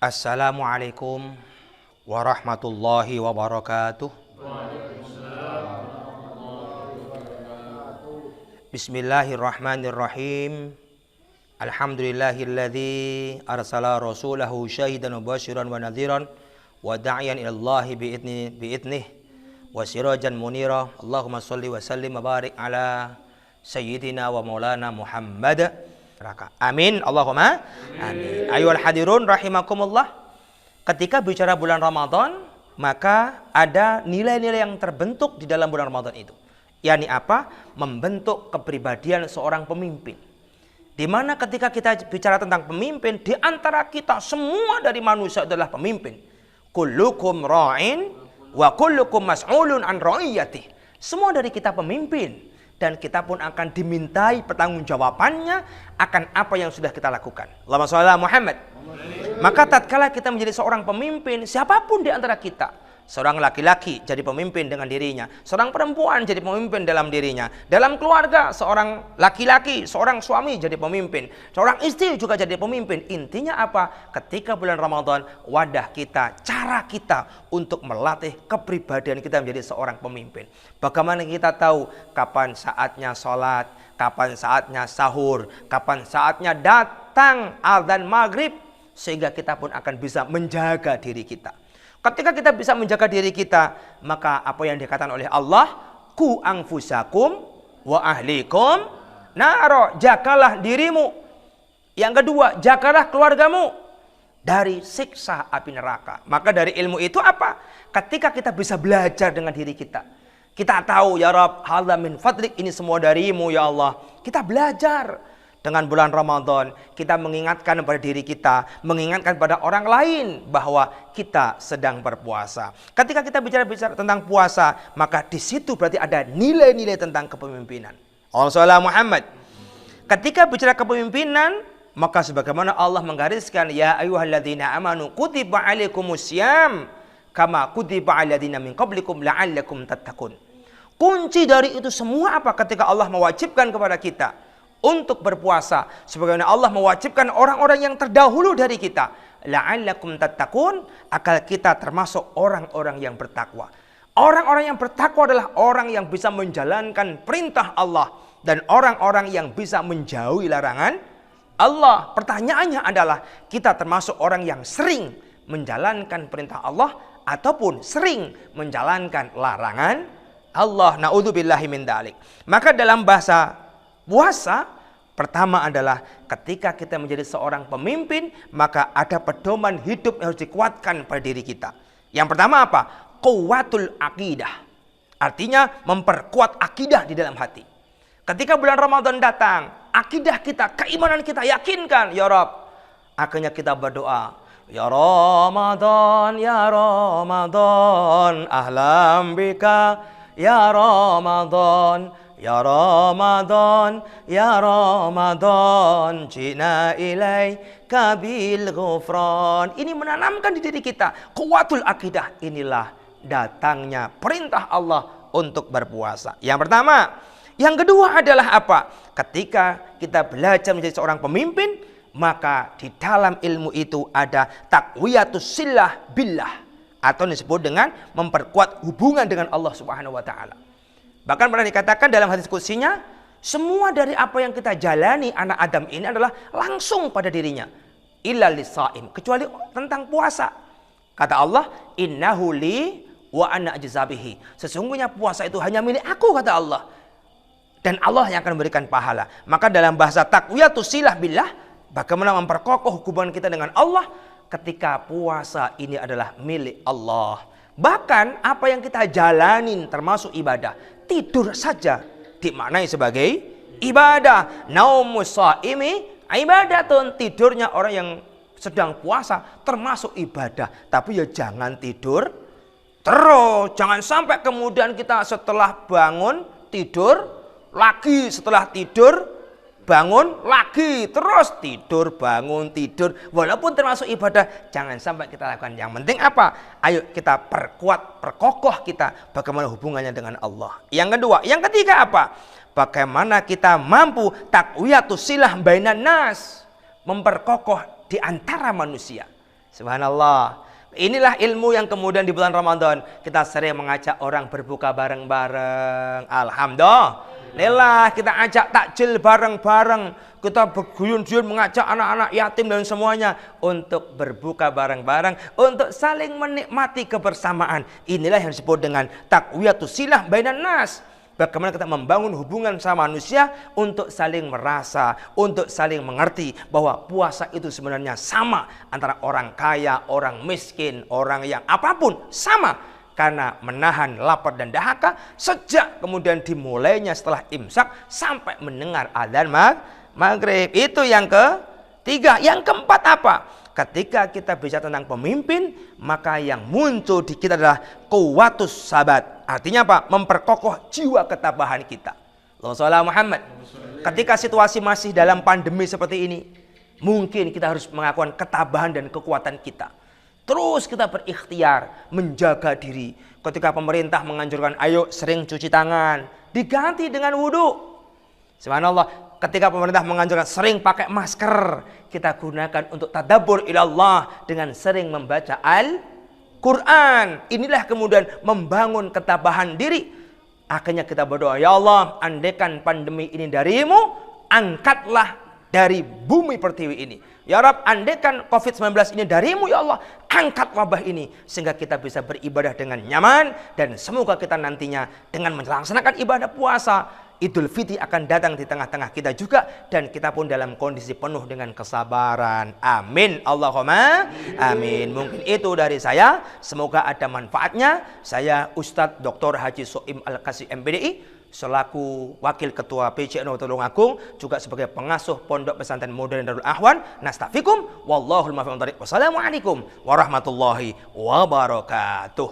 Assalamualaikum warahmatullahi wabarakatuh. Bismillahirrahmanirrahim. Alhamdulillahilladzi arsala rasulahu syahidan wa basyiran wa nadhiran wa da'iyan ilallahi bi'idnih wa sirajan munira. Allahumma shalli wa sallim wa barik ala sayyidina wa maulana Muhammad. Amin. Allahumma amin. Ayyuhal hadirun rahimakumullah. Ketika bicara bulan Ramadan, maka ada nilai-nilai yang terbentuk di dalam bulan Ramadan itu. yakni apa? Membentuk kepribadian seorang pemimpin. Di mana ketika kita bicara tentang pemimpin, di antara kita semua dari manusia adalah pemimpin. Kullukum ra'in wa kullukum mas'ulun an ra'iyatih. Semua dari kita pemimpin, dan kita pun akan dimintai pertanggungjawabannya akan apa yang sudah kita lakukan. Allahumma shalli ala Muhammad. Maka tatkala kita menjadi seorang pemimpin, siapapun di antara kita, seorang laki-laki jadi pemimpin dengan dirinya, seorang perempuan jadi pemimpin dalam dirinya, dalam keluarga seorang laki-laki, seorang suami jadi pemimpin, seorang istri juga jadi pemimpin. Intinya apa? Ketika bulan Ramadan, wadah kita, cara kita untuk melatih kepribadian kita menjadi seorang pemimpin. Bagaimana kita tahu kapan saatnya sholat, kapan saatnya sahur, kapan saatnya datang adzan maghrib, sehingga kita pun akan bisa menjaga diri kita. Ketika kita bisa menjaga diri kita, maka apa yang dikatakan oleh Allah, ku anfusakum wa ahlikum naro, jagalah dirimu. Yang kedua, jagalah keluargamu dari siksa api neraka. Maka dari ilmu itu apa? Ketika kita bisa belajar dengan diri kita, kita tahu ya Rabb, hadza min fadlik, ini semua darimu ya Allah. Kita belajar. Dengan bulan Ramadan, kita mengingatkan pada diri kita, mengingatkan pada orang lain bahwa kita sedang berpuasa. Ketika kita bicara tentang puasa, maka di situ berarti ada nilai-nilai tentang kepemimpinan. Allahumma Muhammad. Ketika bicara kepemimpinan, maka sebagaimana Allah menggariskan, ya ayyuhalladzina amanu kutiba alaikumusiyam kama kutiba aladzina min qablikum la'allakum tattaqun. Kunci dari itu semua apa? Ketika Allah mewajibkan kepada kita untuk berpuasa, sebagaimana Allah mewajibkan orang-orang yang terdahulu dari kita, la'allakum tattaqun, agar kita termasuk orang-orang yang bertakwa. Orang-orang yang bertakwa adalah orang yang bisa menjalankan perintah Allah dan orang-orang yang bisa menjauhi larangan Allah. Pertanyaannya adalah, kita termasuk orang yang sering menjalankan perintah Allah ataupun sering menjalankan larangan Allah? Na'udzubillahi min dzalik. Maka dalam bahasa puasa, pertama adalah ketika kita menjadi seorang pemimpin, maka ada pedoman hidup yang harus dikuatkan pada diri kita. Yang pertama apa? Quwwatul aqidah. Artinya memperkuat akidah di dalam hati. Ketika bulan Ramadan datang, akidah kita, keimanan kita yakinkan, ya Rabb. Akhirnya kita berdoa, ya Ramadan, ya Ramadan, ahlam bika, ya Ramadan. Ya Ramadan, ya Ramadan, jina ilaika bil ghufran. Ini menanamkan di diri kita kuwatul akidah. Inilah datangnya perintah Allah untuk berpuasa. Yang pertama. Yang kedua adalah apa? Ketika kita belajar menjadi seorang pemimpin, maka di dalam ilmu itu ada taqwiyatus silah billah, atau disebut dengan memperkuat hubungan dengan Allah Subhanahu wa taala. Bahkan pernah dikatakan dalam hadis qudsinya, semua dari apa yang kita jalani anak Adam ini adalah langsung pada dirinya. Illa lisaim, kecuali tentang puasa. Kata Allah, innahu li wa ana ajzabihi. Sesungguhnya puasa itu hanya milik aku, kata Allah. Dan Allah yang akan memberikan pahala. Maka dalam bahasa taqwiyatus silah billah, bagaimana memperkokoh hubungan kita dengan Allah ketika puasa ini adalah milik Allah. Bahkan apa yang kita jalanin termasuk ibadah, tidur saja dimaknai sebagai ibadah. Naumus shaimi ibadatun, tidurnya orang yang sedang puasa termasuk ibadah. Tapi ya jangan tidur terus, jangan sampai kemudian kita setelah bangun tidur lagi, setelah tidur bangun lagi, terus tidur, bangun, tidur. Walaupun termasuk ibadah, jangan sampai kita lakukan. Yang penting apa? Ayo kita perkuat, perkokoh kita bagaimana hubungannya dengan Allah. Yang kedua, yang ketiga apa? Bagaimana kita mampu taqwiyatus silah bainan nas, memperkokoh di antara manusia. Subhanallah. Inilah ilmu yang kemudian di bulan Ramadan kita sering mengajak orang berbuka bareng-bareng. Alhamdulillah, kita ajak takjil bareng-bareng. Kita berguyun-guyun mengajak anak-anak yatim dan semuanya untuk berbuka bareng-bareng, untuk saling menikmati kebersamaan. Inilah yang disebut dengan taqwiyatus silah bainan nas. Bagaimana kita membangun hubungan sama manusia untuk saling merasa, untuk saling mengerti bahwa puasa itu sebenarnya sama antara orang kaya, orang miskin, orang yang apapun sama. Karena menahan lapar dan dahaga sejak kemudian dimulainya setelah imsak sampai mendengar adzan maghrib. Itu yang ketiga. Yang keempat apa? Ketika kita bicara tentang pemimpin, maka yang muncul di kita adalah quwwatus sabat. Artinya apa? Memperkokoh jiwa ketabahan kita. Allahumma Muhammad. Ketika situasi masih dalam pandemi seperti ini, mungkin kita harus mengakukan ketabahan dan kekuatan kita. Terus kita berikhtiar menjaga diri. Ketika pemerintah menganjurkan ayo sering cuci tangan, diganti dengan wudu. Subhanallah. Ketika pemerintah menganjurkan sering pakai masker, kita gunakan untuk tadabbur ilallah dengan sering membaca Al-Quran. Inilah kemudian membangun ketabahan diri. Akhirnya kita berdoa, ya Allah, andaikan pandemi ini darimu, angkatlah dari bumi pertiwi ini. Ya Rabb, andaikan COVID-19 ini darimu, ya Allah, angkat wabah ini sehingga kita bisa beribadah dengan nyaman. Dan semoga kita nantinya dengan melaksanakan ibadah puasa, Idul Fitri akan datang di tengah-tengah kita juga, dan kita pun dalam kondisi penuh dengan kesabaran. Amin. Allahumma amin. Mungkin itu dari saya. Semoga ada manfaatnya. Saya Ustadz Dr. Haji Soim Al-Kasih MPDI selaku Wakil Ketua PCNU Tulungagung, juga sebagai pengasuh Pondok Pesantren Modern Darul Ahwan. Nastafikum wallahul muwaffiq. Wassalamualaikum warahmatullahi wabarakatuh.